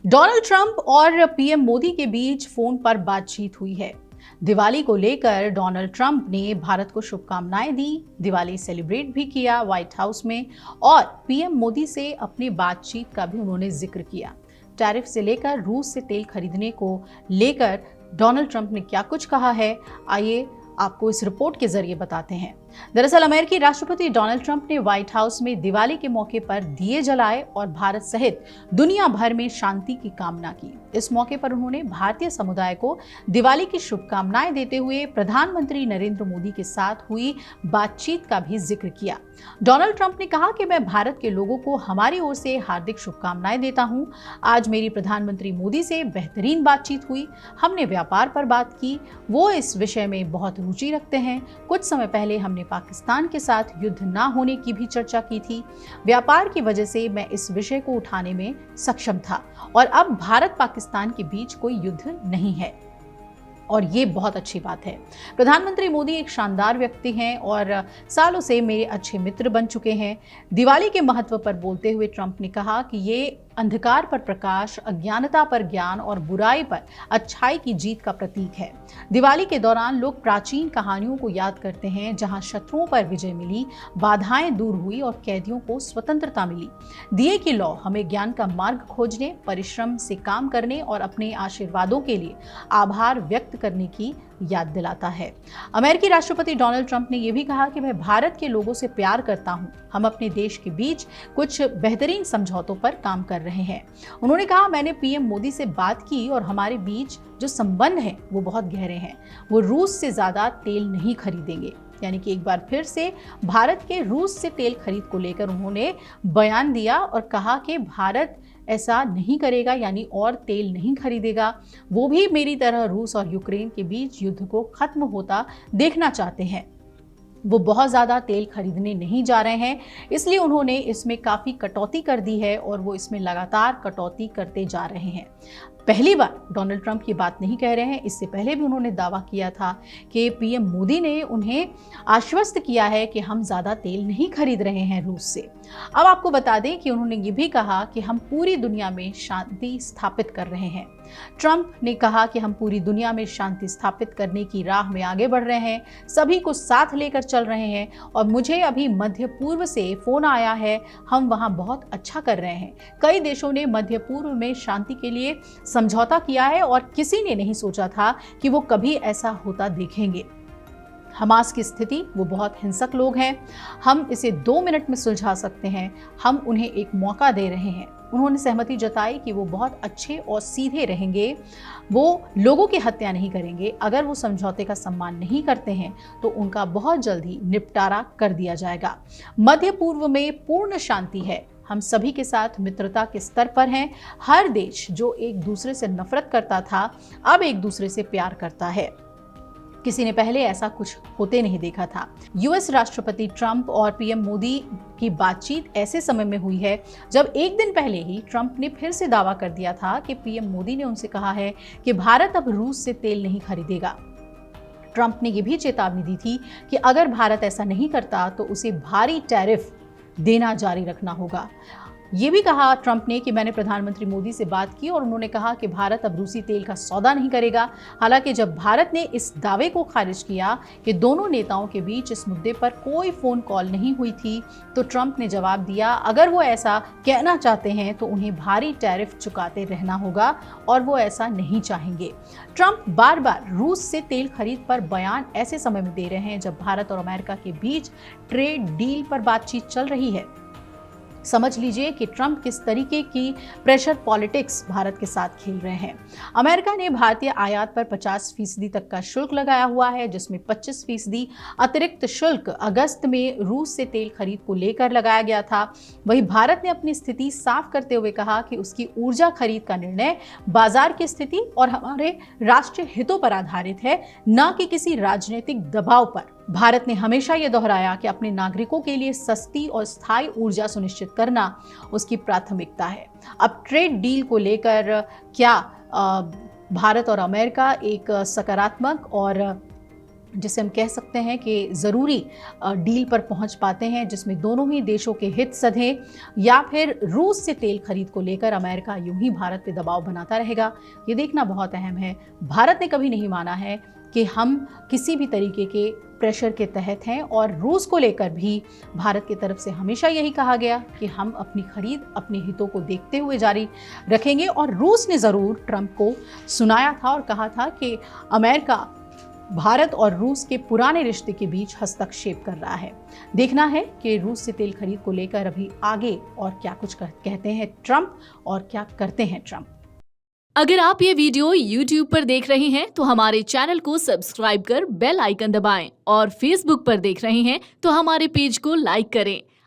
Donald Trump और PM Modi के बीच phone पर बातचीत हुई है। दिवाली को लेकर डोनाल्ड ट्रंप ने भारत को शुभकामनाएं दी, दिवाली सेलिब्रेट भी किया व्हाइट हाउस में, और पीएम मोदी से अपनी बातचीत का भी उन्होंने जिक्र किया। टैरिफ से लेकर रूस से तेल खरीदने को लेकर डोनाल्ड ट्रंप ने क्या कुछ कहा है, आइए आपको इस रिपोर्ट के जरिए बताते हैं। दरअसल अमेरिकी राष्ट्रपति डोनाल्ड ट्रंप ने व्हाइट हाउस में दिवाली के मौके पर दिए जलाए और भारत सहित दुनिया भर में शांति की कामना की। इस मौके पर उन्होंने भारतीय समुदाय को दिवाली की शुभकामनाएं देते हुए प्रधानमंत्री नरेंद्र मोदी के साथ हुई बातचीत का भी जिक्र किया। डोनाल्ड ट्रंप ने कहा कि मैं भारत के लोगों को हमारी ओर से हार्दिक शुभकामनाएं देता हूं। आज मेरी प्रधानमंत्री मोदी से बेहतरीन बातचीत हुई। हमने व्यापार पर बात की, वो इस विषय में बहुत रुचि रखते हैं। कुछ समय पहले हमने पाकिस्तान के साथ युद्ध ना होने की भी चर्चा की थी। व्यापार की वजह से मैं इस विषय को उठाने में सक्षम था और अब भारत पाकिस्तान के बीच कोई युद्ध नहीं है और ये बहुत अच्छी बात है। प्रधानमंत्री मोदी एक शानदार व्यक्ति हैं और सालों से मेरे अच्छे मित्र बन चुके हैं। दिवाली के महत्व पर बोलते हुए ट्रंप ने कहा कि ये अंधकार पर प्रकाश, अज्ञानता पर ज्ञान और बुराई पर अच्छाई की जीत का प्रतीक है। दिवाली के दौरान लोग प्राचीन कहानियों को याद करते हैं, जहां शत्रुओं पर विजय मिली, बाधाएं दूर हुई और कैदियों को स्वतंत्रता मिली। दिए की लौ हमें ज्ञान का मार्ग खोजने, परिश्रम से काम करने और अपने आशीर्वादों के लिए आभार व्यक्त करने की याद दिलाता है। अमेरिकी राष्ट्रपति डोनाल्ड ट्रंप ने यह भी कहा कि मैं भारत के लोगों से प्यार करता हूं। हम अपने देश के बीच कुछ बेहतरीन समझौतों पर काम कर रहे हैं। उन्होंने कहा, मैंने पीएम मोदी से बात की और हमारे बीच जो संबंध हैं वो बहुत गहरे हैं। वो रूस से ज्यादा तेल नहीं खरीदेंगे। यानी कि एक बार फिर से भारत के रूस से तेल खरीद को लेकर उन्होंने बयान दिया और कहा कि भारत ऐसा नहीं करेगा, यानी और तेल नहीं खरीदेगा। वो भी मेरी तरह रूस और यूक्रेन के बीच युद्ध को खत्म होता देखना चाहते हैं। वो बहुत ज़्यादा तेल खरीदने नहीं जा रहे हैं, इसलिए उन्होंने इसमें काफ़ी कटौती कर दी है और वो इसमें लगातार कटौती करते जा रहे हैं। पहली बार डोनाल्ड ट्रंप ये बात नहीं कह रहे हैं। इससे पहले भी उन्होंने दावा किया था कि पीएम मोदी ने उन्हें आश्वस्त किया है कि हम ज़्यादा तेल नहीं खरीद रहे हैं रूस से। अब आपको बता दें कि उन्होंने ये भी कहा कि हम पूरी दुनिया में शांति स्थापित कर रहे हैं। ट्रंप ने कहा कि हम पूरी दुनिया में शांति स्थापित करने की राह में आगे बढ़ रहे हैं, सभी को साथ लेकर चल रहे हैं और मुझे अभी मध्य पूर्व से फोन आया है, हम वहां बहुत अच्छा कर रहे हैं। कई देशों ने मध्य पूर्व में शांति के लिए समझौता किया है और किसी ने नहीं सोचा था कि वो कभी ऐसा होता देखेंगे। हमास की स्थिति, वो बहुत हिंसक लोग हैं, हम इसे 2 मिनट में सुलझा सकते हैं, हम उन्हें एक मौका दे रहे हैं। उन्होंने सहमति जताई कि वो बहुत अच्छे और सीधे रहेंगे, वो लोगों की हत्या नहीं करेंगे। अगर वो समझौते का सम्मान नहीं करते हैं तो उनका बहुत जल्द ही निपटारा कर दिया जाएगा। मध्य पूर्व में पूर्ण शांति है, हम सभी के साथ मित्रता के स्तर पर हैं। हर देश जो एक दूसरे से नफरत करता था अब एक दूसरे से प्यार करता है। किसी ने पहले ऐसा कुछ होते नहीं देखा था। यूएस राष्ट्रपति ट्रंप और पीएम मोदी की बातचीत ऐसे समय में हुई है जब एक दिन पहले ही ट्रंप ने फिर से दावा कर दिया था कि पीएम मोदी ने उनसे कहा है कि भारत अब रूस से तेल नहीं खरीदेगा। ट्रंप ने यह भी चेतावनी दी थी कि अगर भारत ऐसा नहीं करता तो उसे भारी टैरिफ देना जारी रखना होगा। ये भी कहा ट्रंप ने कि मैंने प्रधानमंत्री मोदी से बात की और उन्होंने कहा कि भारत अब रूसी तेल का सौदा नहीं करेगा। हालांकि जब भारत ने इस दावे को खारिज किया कि दोनों नेताओं के बीच इस मुद्दे पर कोई फोन कॉल नहीं हुई थी, तो ट्रंप ने जवाब दिया, अगर वो ऐसा कहना चाहते हैं तो उन्हें भारी टैरिफ चुकाते रहना होगा और वो ऐसा नहीं चाहेंगे। ट्रंप बार बार रूस से तेल खरीद पर बयान ऐसे समय में दे रहे हैं जब भारत और अमेरिका के बीच ट्रेड डील पर बातचीत चल रही है। समझ लीजिए कि ट्रंप किस तरीके की प्रेशर पॉलिटिक्स भारत के साथ खेल रहे हैं। अमेरिका ने भारतीय आयात पर 50% तक का शुल्क लगाया हुआ है, जिसमें 25% अतिरिक्त शुल्क अगस्त में रूस से तेल खरीद को लेकर लगाया गया था। वहीं भारत ने अपनी स्थिति साफ करते हुए कहा कि उसकी ऊर्जा खरीद का निर्णय बाजार की स्थिति और हमारे राष्ट्रीय हितों पर आधारित है, न कि किसी राजनीतिक दबाव पर। भारत ने हमेशा ये दोहराया कि अपने नागरिकों के लिए सस्ती और स्थायी ऊर्जा सुनिश्चित करना उसकी प्राथमिकता है। अब ट्रेड डील को लेकर क्या भारत और अमेरिका एक सकारात्मक और जिसे हम कह सकते हैं कि ज़रूरी डील पर पहुंच पाते हैं, जिसमें दोनों ही देशों के हित सधे, या फिर रूस से तेल खरीद को लेकर अमेरिका यूं ही भारत पे दबाव बनाता रहेगा, ये देखना बहुत अहम है। भारत ने कभी नहीं माना है कि हम किसी भी तरीके के प्रेशर के तहत हैं, और रूस को लेकर भी भारत की तरफ से हमेशा यही कहा गया कि हम अपनी खरीद अपने हितों को देखते हुए जारी रखेंगे। और रूस ने ज़रूर ट्रंप को सुनाया था और कहा था कि अमेरिका भारत और रूस के पुराने रिश्ते के बीच हस्तक्षेप कर रहा है। देखना है कि रूस से तेल खरीद को लेकर अभी आगे और क्या कुछ कहते हैं ट्रंप और क्या करते हैं ट्रंप। अगर आप ये वीडियो YouTube पर देख रहे हैं तो हमारे चैनल को सब्सक्राइब कर बेल आइकन दबाएं, और Facebook पर देख रहे हैं तो हमारे पेज को लाइक करें।